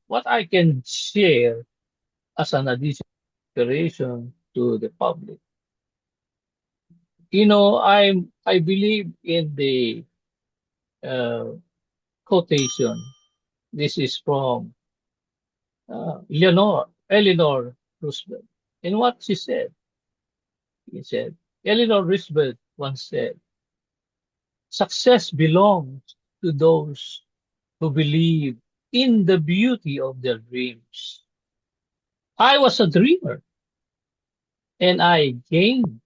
what I can share as an additional inspiration to the public. I believe in the uh, quotation. This is from Eleanor Roosevelt. And what he said, Eleanor Roosevelt once said, success belongs to those who believe in the beauty of their dreams. I was a dreamer and I gained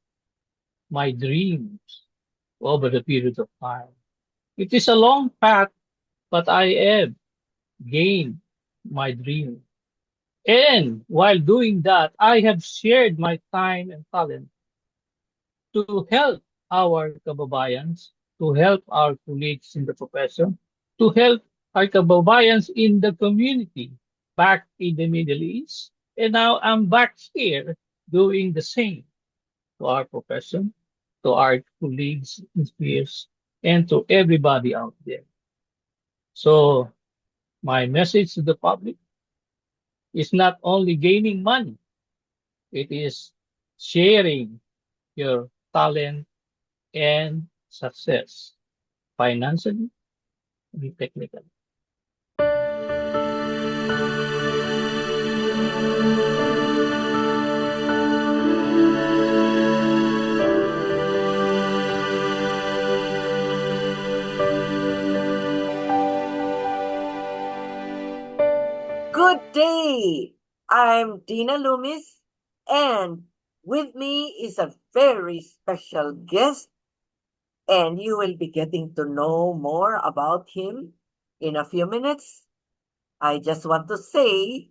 my dreams over the period of time. It is a long path, but I have gained my dream. And while doing that, I have shared my time and talent to help our kababayans, to help our colleagues in the profession, to help our kababayans in the community back in the Middle East. And now I'm back here doing the same to our profession, to our colleagues and peers, and to everybody out there. So my message to the public is not only gaining money, it is sharing your talent and success financially and technically. Good day. I'm Dina Loomis, and with me is a very special guest, and you will be getting to know more about him in a few minutes. I just want to say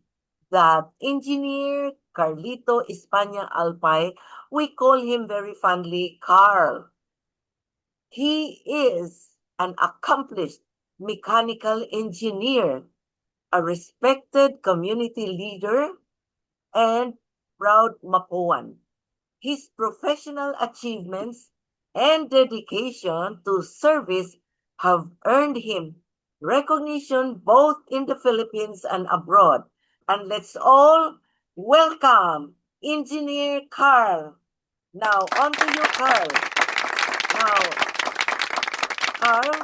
that Engineer Carlito España Alpay, we call him very fondly Carl. He is an accomplished mechanical engineer, a respected community leader, and proud Mapuan. His professional achievements and dedication to service have earned him recognition both in the Philippines and abroad. And let's all welcome Engineer Carl. Now, on to you, Carl. Now, Carl,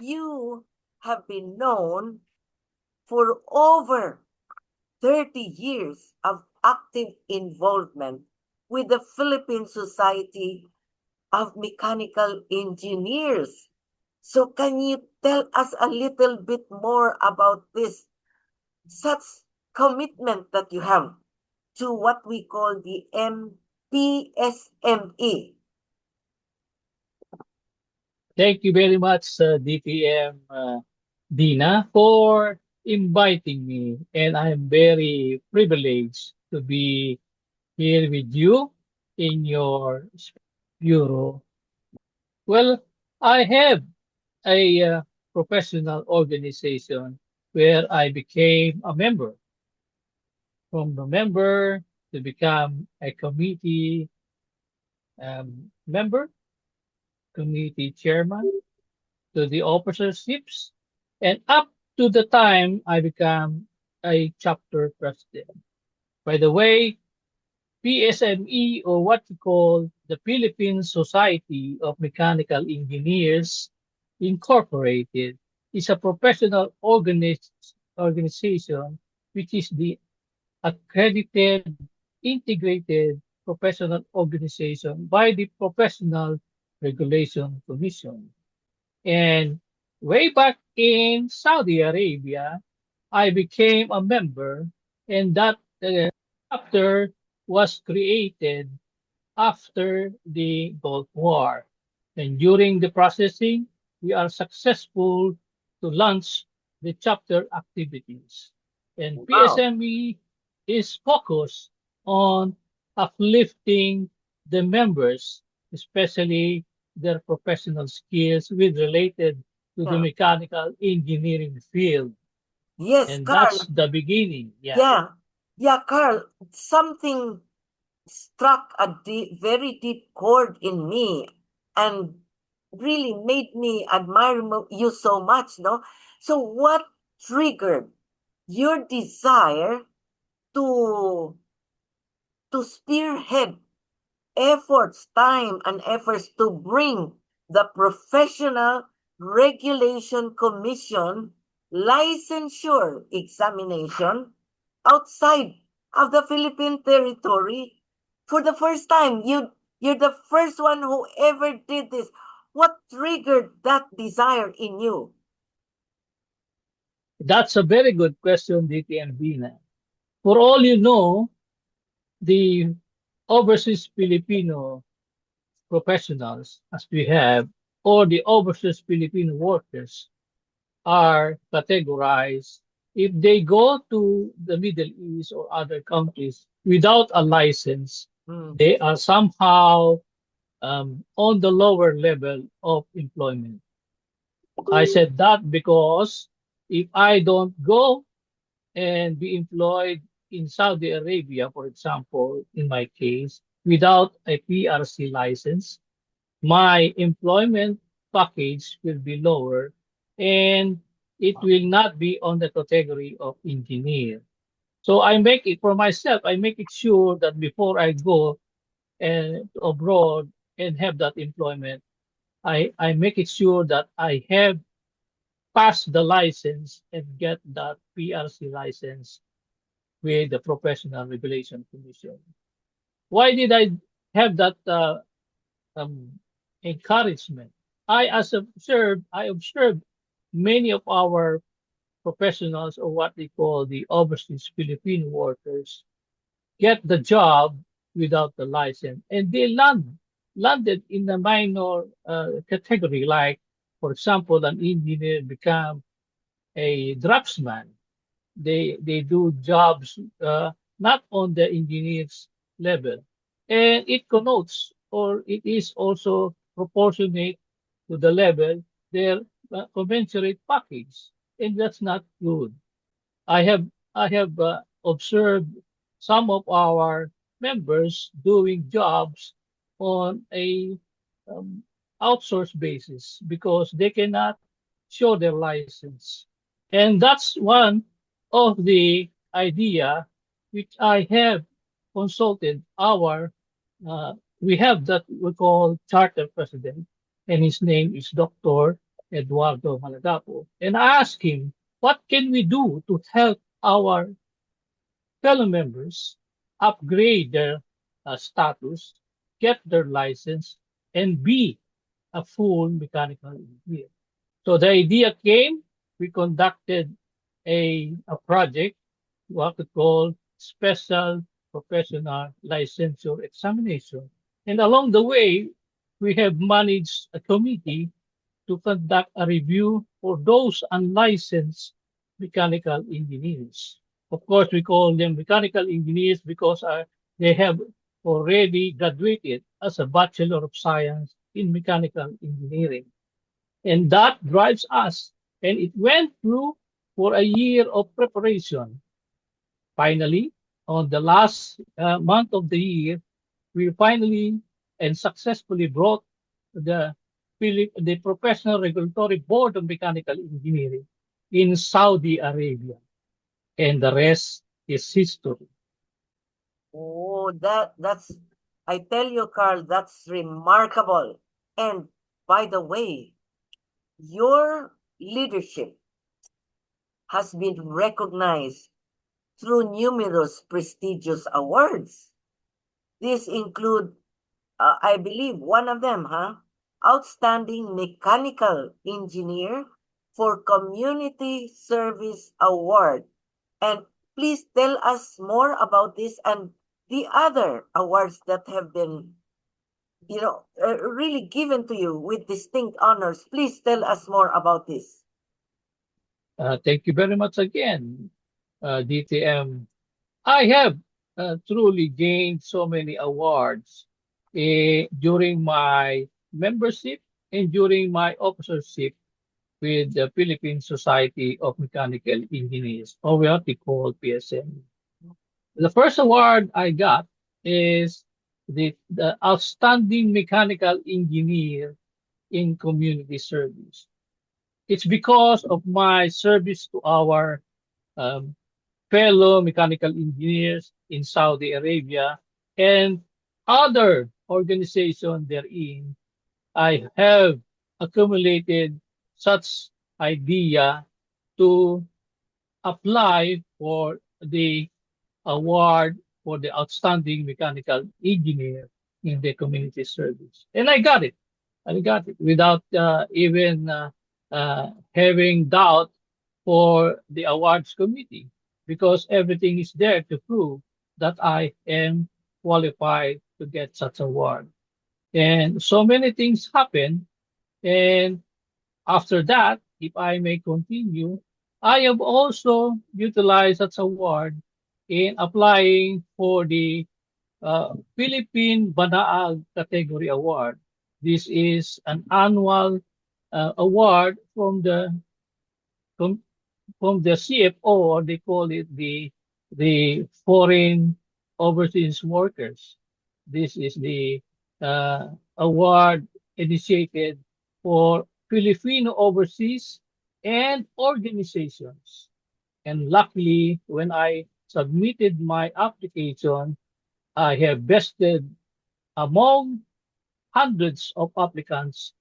you have been known for over 30 years of active involvement with the Philippine Society of Mechanical Engineers. So can you tell us a little bit more about this such commitment that you have to what we call the MPSME? Thank you very much, DPM Dina, for inviting me. And I'm very privileged to be here with you in your bureau. Well, I have a professional organization where I became a member. From the member to become a committee member, committee chairman, to the officerships, and up to the time I become a chapter president. By the way, PSME, or what we call the Philippine Society of Mechanical Engineers Incorporated, is a professional organization which is the accredited, integrated professional organization by the Professional Regulation Commission. And way back in Saudi Arabia, I became a member, and that chapter was created after the Gulf War. And during the processing, we are successful to launch the chapter activities. And Wow. PSME is focused on uplifting the members, especially their professional skills with related to the Yeah. mechanical engineering field. Yes, And that's Carl. the beginning. Yeah. Yeah. Yeah, Carl. Something struck a very deep chord in me and really made me admire you so much, no? So what triggered your desire to spearhead time and efforts to bring the Professional Regulation Commission licensure examination outside of the Philippine territory for the first time. You're the first one who ever did this. What triggered that desire in you? That's a very good question, DTM Bina. For all you know, the overseas Filipino professionals, as we have, or the overseas Filipino workers are categorized. If they go to the Middle East or other countries without a license, Hmm. they are somehow on the lower level of employment. I said that because if I don't go and be employed in Saudi Arabia, for example, in my case, without a PRC license, my employment package will be lower and it will not be on the category of engineer. So I make it for myself, I make it sure that before I go and abroad and have that employment, I make it sure that I have passed the license and get that PRC license with the Professional Regulation Commission. Why did I have that um, encouragement? I observed many of our professionals or what they call the overseas Philippine workers get the job without the license and they landed in a minor category like for example an engineer become a draftsman. They do jobs not on the engineer's level, and it connotes or it is also proportionate to the level their commensurate package, and that's not good. I have I have observed some of our members doing jobs on a um, outsourced basis because they cannot show their license. And that's one of the idea which I have consulted our, we have that we call charter president, and his name is Dr. Eduardo Malagapo. And I asked him, what can we do to help our fellow members upgrade their status, get their license, and be a full mechanical engineer? So the idea came, we conducted a project, what we call special professional licensure examination. And along the way, we have managed a committee to conduct a review for those unlicensed mechanical engineers. Of course, we call them mechanical engineers because they have already graduated as a Bachelor of Science in Mechanical Engineering. And that drives us. And it went through for a year of preparation. Finally, on the last month of the year, we finally and successfully brought the the Professional Regulatory Board of Mechanical Engineering in Saudi Arabia. And the rest is history. Oh, that's I tell you, Carl, that's remarkable. And by the way, your leadership has been recognized through numerous prestigious awards. These include, I believe, one of them, Outstanding Mechanical Engineer for Community Service Award. And please tell us more about this and the other awards that have been, really given to you with distinct honors. Please tell us more about this. Thank you very much again, DTM. I have truly gained so many awards during my membership and during my officership with the Philippine Society of Mechanical Engineers, or what we call PSM. The first award I got is the Outstanding Mechanical Engineer in Community Service. It's because of my service to our fellow mechanical engineers in Saudi Arabia and other organizations therein, I have accumulated such idea to apply for the award for the outstanding mechanical engineer in the community service. And I got it. I got it without even having doubt for the awards committee because everything is there to prove that I am qualified to get such award. And so many things happen. And after that, if I may continue, I have also utilized such award in applying for the Philippine Banaag Category Award. This is an annual award from, from the CFO, or they call it the Foreign Overseas Workers. This is the award initiated for Filipino overseas and organizations. And luckily, when I submitted my application, I have bested among hundreds of applicants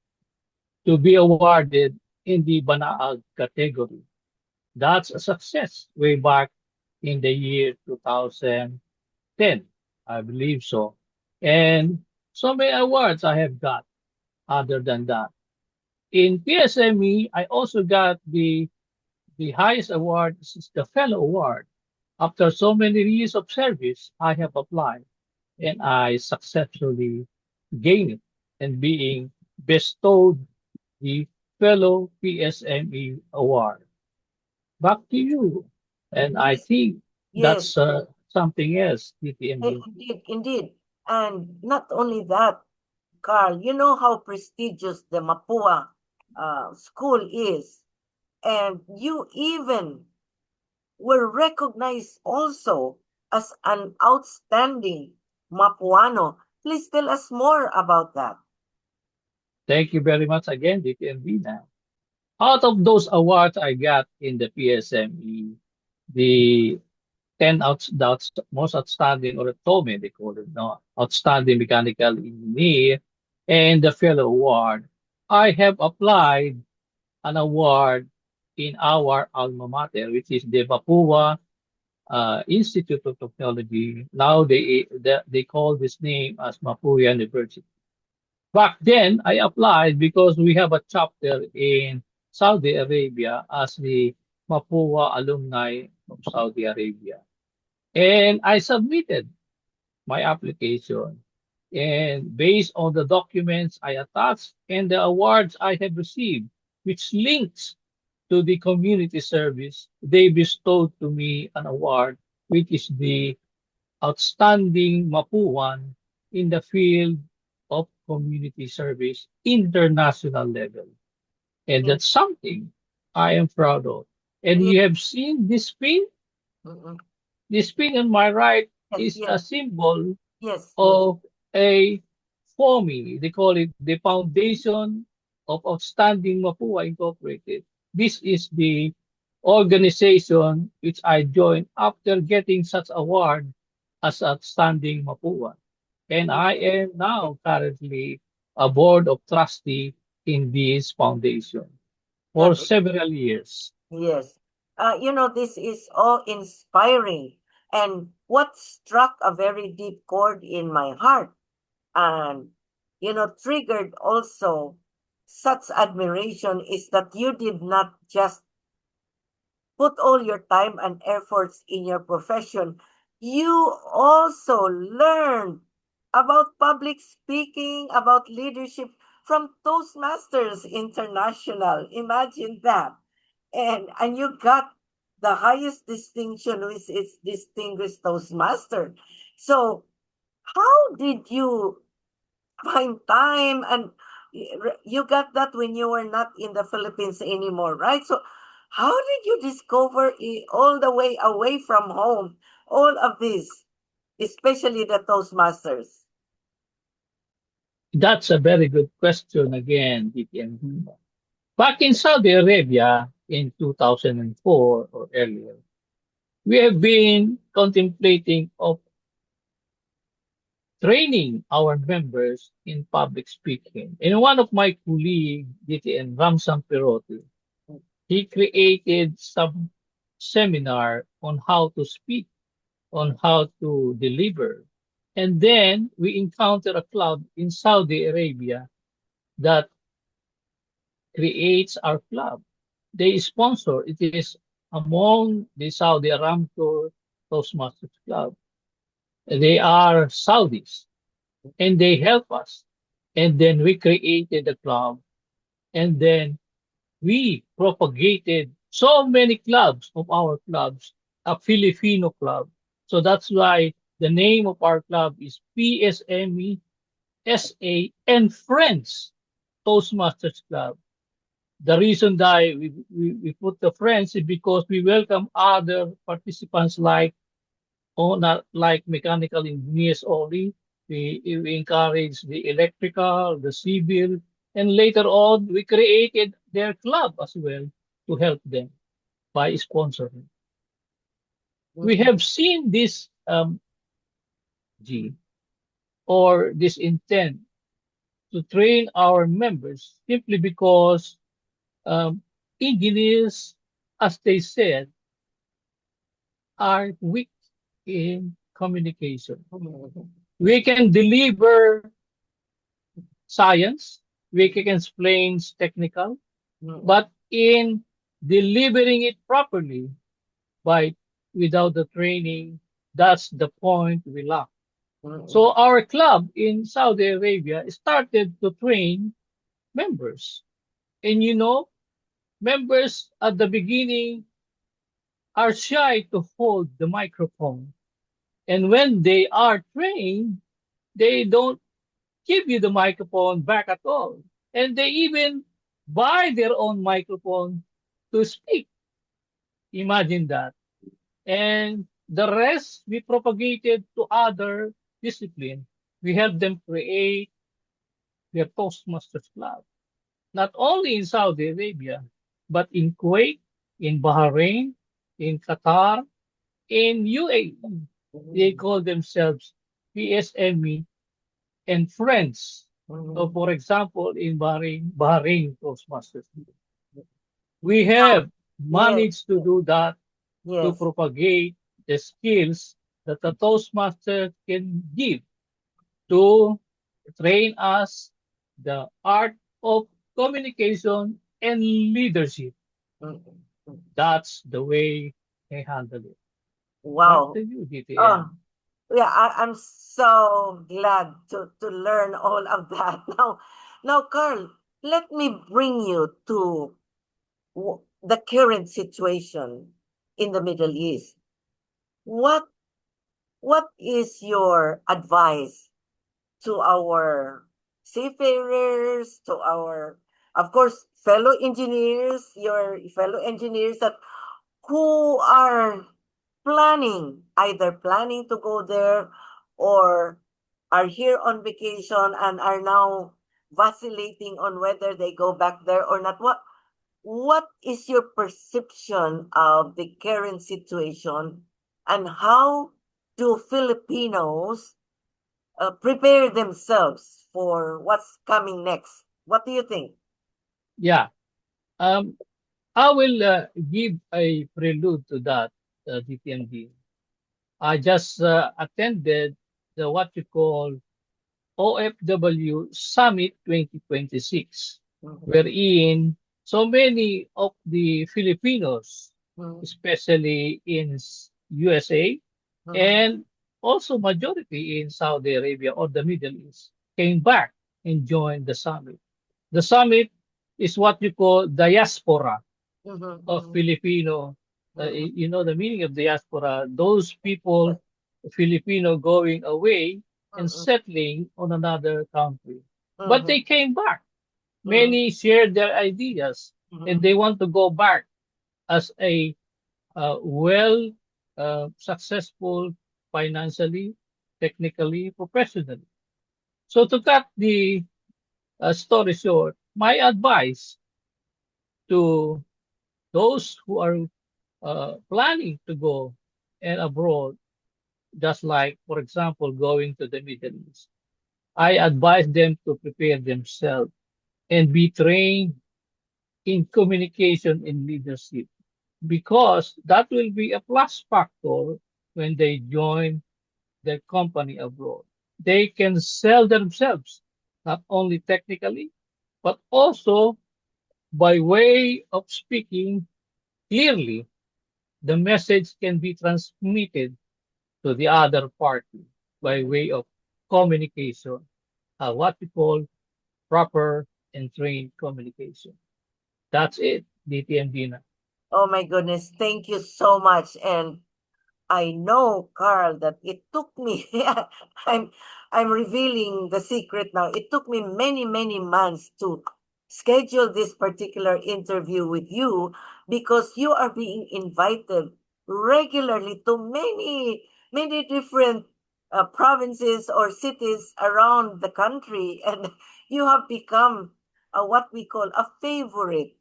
to be awarded in the Banaag category. That's a success way back in the year 2010, I believe so. And so many awards I have got other than that. In PSME, I also got the highest award, this is the Fellow Award. After so many years of service, I have applied and I successfully gained it and being bestowed the Fellow PSME Award. Back to you. And I Yes, think yes, that's something else, TTMU. indeed, indeed. And not only that, Carl, you know how prestigious the Mapua school is. And you even were recognized also as an outstanding Mapuano. Please tell us more about that. Thank you very much again, DTMB now. Out of those awards I got in the PSME, the 10 most outstanding, or TOME, they call it, no, outstanding mechanical engineer, and the fellow award, I have applied an award in our alma mater, which is the Papua Institute of Technology. Now they call this name as Mapua University. Back then, I applied because we have a chapter in Saudi Arabia as the Mapua alumni of Saudi Arabia. And I submitted my application. And based on the documents I attached and the awards I have received, which links to the community service, they bestowed to me an award, which is the Outstanding Mapuan in the field of community service international level. And In, that's something I am proud of. And yes, you have seen this pin? mm-mm. This pin on my right Yes, is a yes, symbol yes, yes. of a FOMI. They call it the Foundation of Outstanding Mapua Incorporated. This is the organization which I joined after getting such award as Outstanding Mapua. And Yes, I am yes, now currently a board of trustee in this foundation for that is, several years. yes. This is all inspiring. And what struck a very deep chord in my heart and, triggered also such admiration is that you did not just put all your time and efforts in your profession, you also learned about public speaking, about leadership from Toastmasters International. Imagine that. And you got the highest distinction, which is Distinguished Toastmaster. So how did you find time and you got that when you were not in the Philippines anymore, right? So how did you discover all the way away from home all of this, especially the Toastmasters? That's a very good question again, DTM. Back in Saudi Arabia in 2004 or earlier, we have been contemplating of training our members in public speaking. And one of my colleagues, DTN Ramsam Perotti, he created some seminar on how to speak, on how to deliver. And then we encounter a club in Saudi Arabia that creates our club. They sponsor, it is among the Saudi Aramco Toastmasters Club. They are Saudis and they help us. And then we created a club and then we propagated so many clubs of our clubs, a Filipino club. So that's why the name of our club is PSME SA and Friends Toastmasters Club. The reason that we put the friends is because we welcome other participants like not like mechanical engineers only. We encourage the electrical, the civil, and later on we created their club as well to help them by sponsoring. We have seen this G or this intent to train our members simply because engineers, as they said, are weak in communication. We can deliver science, we can explain technical, but in delivering it properly by without the training, that's the point we lack. So our club in Saudi Arabia started to train members. And you know, members at the beginning are shy to hold the microphone. And when they are trained, they don't give you the microphone back at all. And they even buy their own microphone to speak. Imagine that. And the rest we propagated to other disciplines. We helped them create their Toastmasters Club, not only in Saudi Arabia, but in Kuwait, in Bahrain, in Qatar, in UAE. They call themselves PSME and Friends. So, for example, in Bahrain Toastmasters, we have Yes, managed to do that to yes. propagate the skills that the Toastmaster can give to train us the art of communication and leadership. That's the way I handle it. Back Wow. to you, Oh, DTN. yeah, I'm so glad to learn all of that. Now, Carl, let me bring you to the current situation in the Middle East. What what is your advice to our seafarers, to our, of course, fellow engineers, your fellow engineers that who are either planning to go there or are here on vacation and are now vacillating on whether they go back there or not. What is your perception of the current situation and how do Filipinos prepare themselves for what's coming next? What do you think? Yeah, um, I will give a prelude to that, DTMD. I just attended the what you call OFW Summit 2026, wherein so many of the Filipinos, Mhm. especially in USA, Mhm. and also majority in Saudi Arabia or the Middle East, came back and joined the summit. The summit is what you call diaspora Mhm. of Mhm. Filipino. Mhm. You know the meaning of diaspora. Those people, Filipino going away and Mhm. settling on another country. But they Mhm. came back. Mhm. Many shared their ideas and Mhm. they want to go back as a well successful financially, technically, professionally. So to cut the story short, my advice to those who are planning to go and abroad, just like, for example, going to the Middle East. I advise them to prepare themselves and be trained in communication and leadership because that will be a plus factor when they join their company abroad. They can sell themselves not only technically, but also by way of speaking clearly. The message can be transmitted to the other party by way of communication, what we call proper and trained communication. That's it, DTM Dina. Oh my goodness, thank you so much. And I know, Carl, that it took me, I'm, I'm revealing the secret now. It took me many, many months to schedule this particular interview with you because you are being invited regularly to many, many different provinces or cities around the country. And you have become what we call a favorite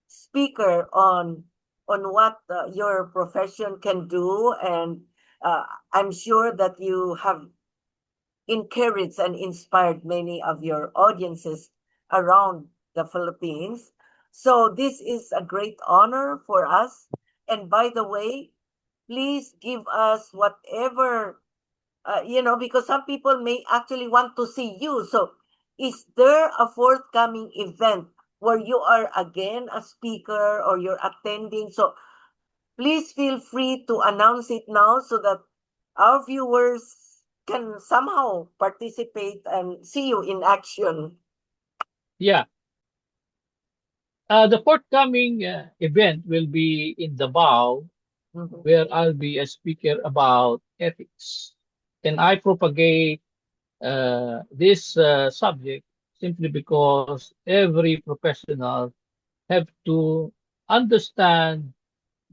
speaker on what your profession can do, and I'm sure that you have encouraged and inspired many of your audiences around the Philippines. So this is a great honor for us. And by the way, please give us whatever because some people may actually want to see you. So, is there a forthcoming event where you are again a speaker or you're attending? So, please feel free to announce it now so that our viewers can somehow participate and see you in action. Yeah, the forthcoming event will be in Davao, Mhm. where I'll be a speaker about ethics. And I propagate this subject simply because every professional have to understand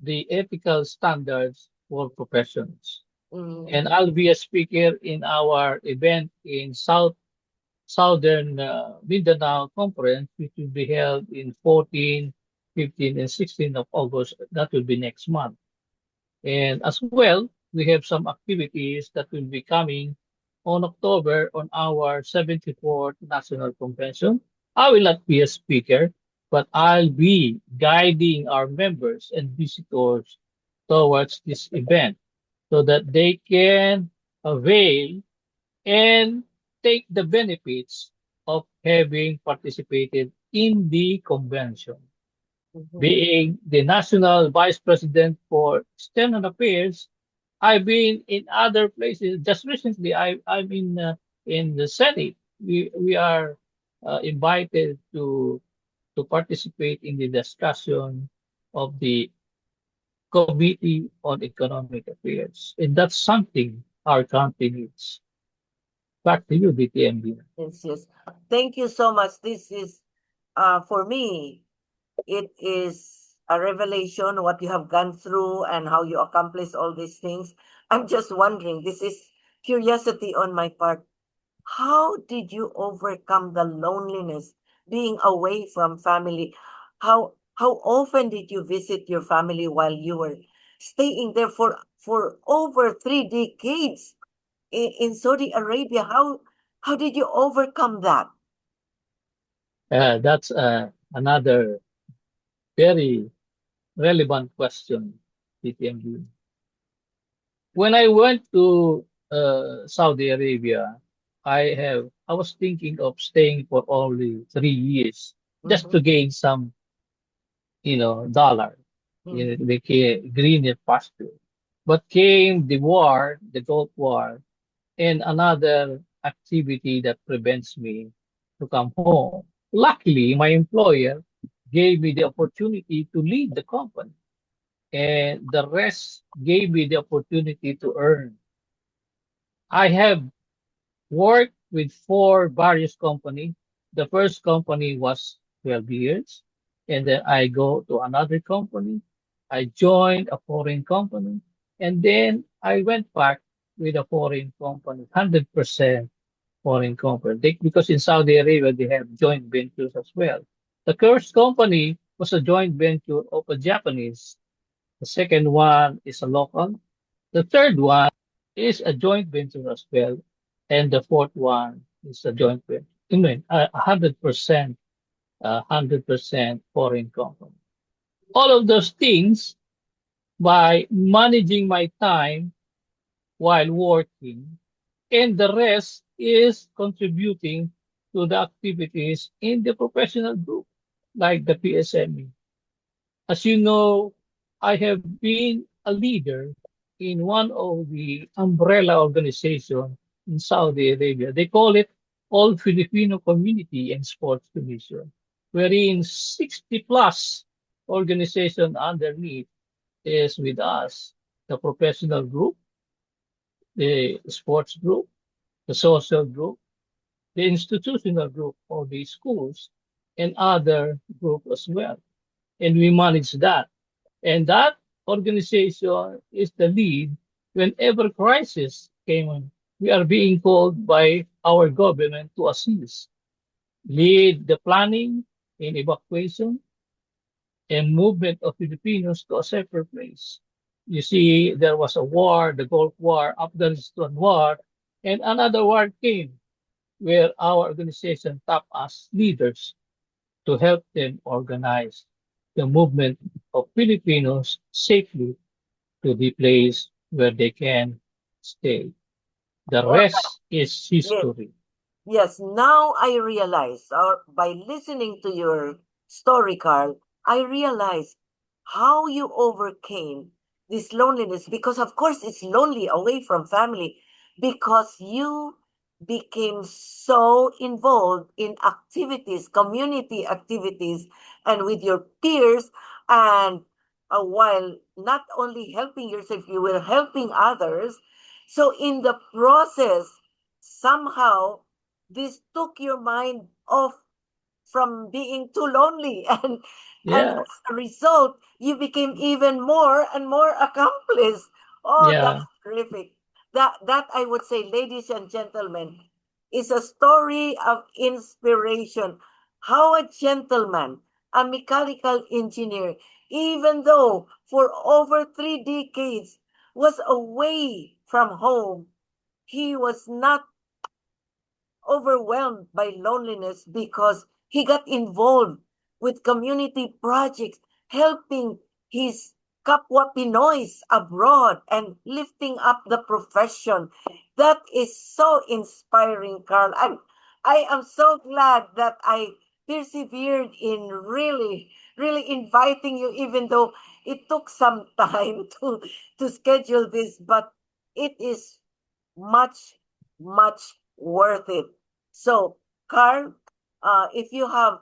the ethical standards for professions. Mm. And I'll be a speaker in our event in Southern Mindanao Conference, which will be held in 14, 15, and 16 of August. That will be next month. And as well, we have some activities that will be coming on October on our 74th National Convention. I will not be a speaker, but I'll be guiding our members and visitors towards this event so that they can avail and take the benefits of having participated in the convention. Mhm. Being the National Vice President for External Affairs, I've been in other places. Just recently, I'm in the Senate. We are invited to participate in the discussion of the Committee on Economic Affairs, and that's something our country needs. Back to you, BTMB. Yes, yes. Thank you so much. This is, for me, it is a revelation what you have gone through and how you accomplish all these things. I'm just wondering, this is curiosity on my part. How did you overcome the loneliness being away from family? How often did you visit your family while you were staying there for over 3 decades in Saudi Arabia? How did you overcome that? That's another very relevant question, BTMB. When I went to Saudi Arabia, I was thinking of staying for only 3 years just Mm-hmm, to gain some, dollar, mm-hmm, the greener pasture. But came the war, the Gulf War, and another activity that prevents me to come home. Luckily, my employer gave me the opportunity to lead the company, and the rest gave me the opportunity to earn. I have worked with four various companies. The first company was 12 years, and then I go to another company. I joined a foreign company, and then I went back with a foreign company, 100% foreign company. Because in Saudi Arabia, they have joint ventures as well. The first company was a joint venture of a Japanese. The second one is a local. The third one is a joint venture as well. And the fourth one is a joint venture. I mean, 100%, 100% foreign company. All of those things by managing my time while working, and the rest is contributing to the activities in the professional group, like the PSME. As you know, I have been a leader in one of the umbrella organization in Saudi Arabia. They call it All Filipino Community and Sports Commission, wherein 60 plus organization underneath is with us, the professional group, the sports group, the social group, the institutional group or the schools, and other group as well. And we manage that. And that organization is the lead whenever crisis came on. We are being called by our government to assist, lead the planning and evacuation and movement of Filipinos to a safer place. You see, there was a war, the Gulf War, Afghanistan War, and another war came where our organization tapped us leaders to help them organize the movement of Filipinos safely to the place where they can stay. The All rest is right. history. Yes, now I realize, or by listening to your story, Carl, I realize how you overcame this loneliness because, of course, it's lonely away from family because you became so involved in activities, community activities, and with your peers. And while not only helping yourself, you were helping others. So, in the process, somehow this took your mind off from being too lonely and Yeah, as a result you became even more and more accomplished. Oh, that's yeah, terrific. That I would say, ladies and gentlemen, is a story of inspiration. How a gentleman, a mechanical engineer, even though for over 3 decades was away from home, he was not overwhelmed by loneliness because he got involved with community projects, helping his Kapwa Pinoys abroad and lifting up the profession. That is so inspiring, Carl. I am so glad that I persevered in really inviting you, even though it took some time to schedule this, but it is much, much worth it. So, Carl, if you have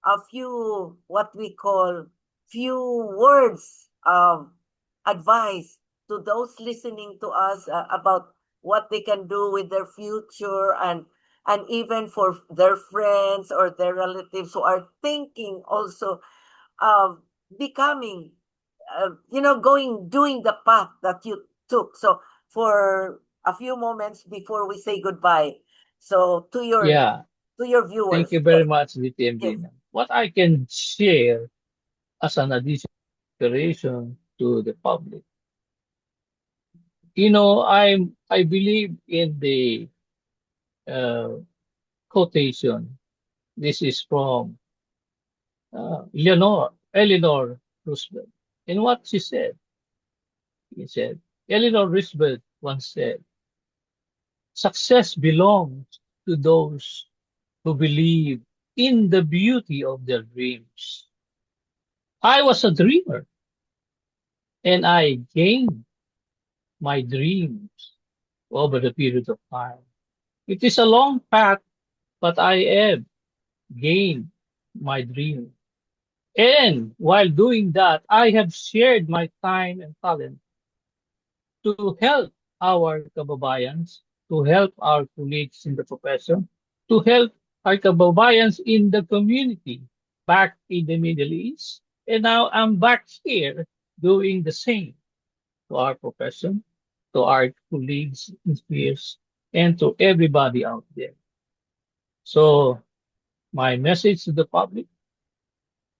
a few, what we call, few words of advice to those listening to us about what they can do with their future and even for their friends or their relatives who are thinking also of becoming doing the path that you took. So for a few moments before we say goodbye, so yeah. to your Thank viewers, you yes, very much, DTM yes. Dina. What I can share as an additional inspiration to the public. I believe in the uh, quotation. This is from Eleanor Roosevelt. And what he said, Eleanor Roosevelt once said, success belongs to those who believe in the beauty of their dreams. I was a dreamer and I gained my dreams over the period of time. It is a long path, but I have gained my dream. And while doing that, I have shared my time and talent to help our kababayans, to help our colleagues in the profession, to help our kababayans in the community back in the Middle East. And now I'm back here doing the same to our profession, to our colleagues and peers, and to everybody out there. So my message to the public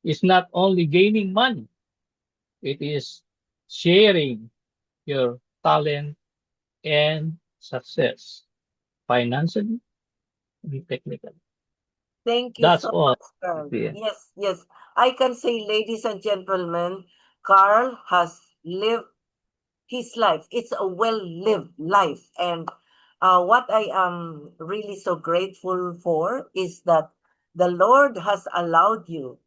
is not only gaining money, it is sharing your talent, and success, financially and technically. Thank you That's so all. much, Carl. Yeah. Yes, yes. I can say, ladies and gentlemen, Carl has lived his life. It's a well-lived life. And what I am really so grateful for is that the Lord has allowed you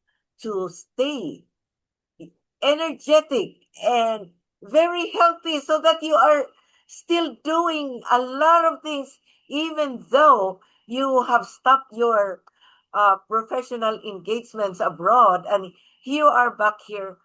to stay energetic and very healthy so that you are still doing a lot of things even though you have stopped your professional engagements abroad and you are back here,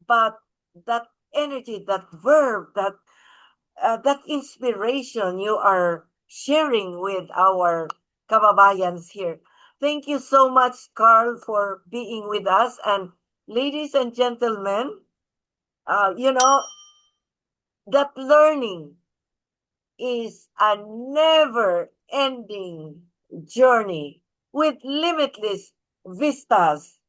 but that energy, that verb, that inspiration you are sharing with our kababayans here. Thank you so much, Carl, for being with us. And ladies and gentlemen, you know, that learning is a never ending journey with limitless vistas